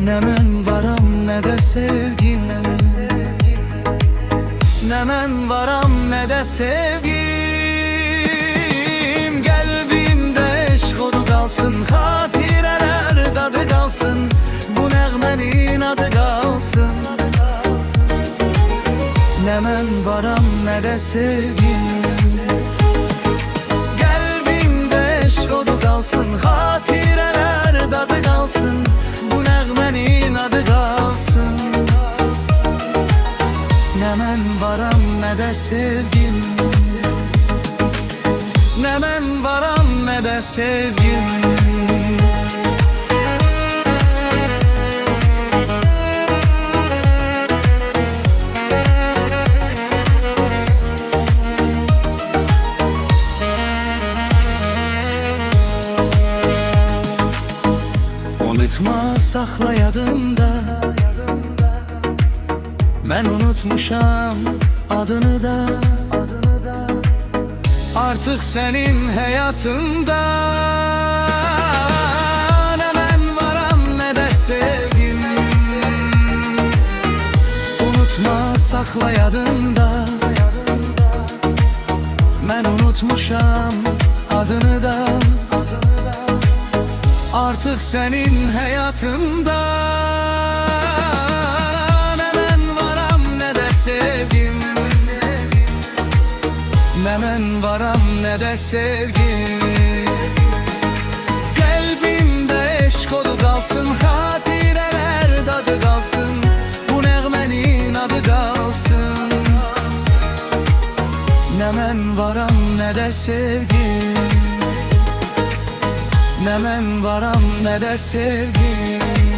Ne men varam ne de sevgim, ne men varam ne de sevgim. Kalbimde eşk odu kalsın, hatireler tadı kalsın, bu nəğmenin adı kalsın. Ne men varam ne de sevgim, kalbimde eşk odu kalsın, hatireler tadı kalsın, bu nəğmenin adı kalsın. Ne men varam ne de sevgim, ne men varam ne de sevgim. Unutma, sakla yadımda, ben unutmuşam adını da. Artık senin hayatında ne ben varam ne de sevgim. Unutma, sakla yadımda, ben unutmuşam adını da. Artık senin hayatında ne ben varam ne de sevgim, ne men varam ne de sevgim. Kalbimde eşk odu kalsın, hatireler tadı kalsın, bu nəğmenin adı kalsın. Ne men varam ne de sevgim, ne men varam ne de sevgim.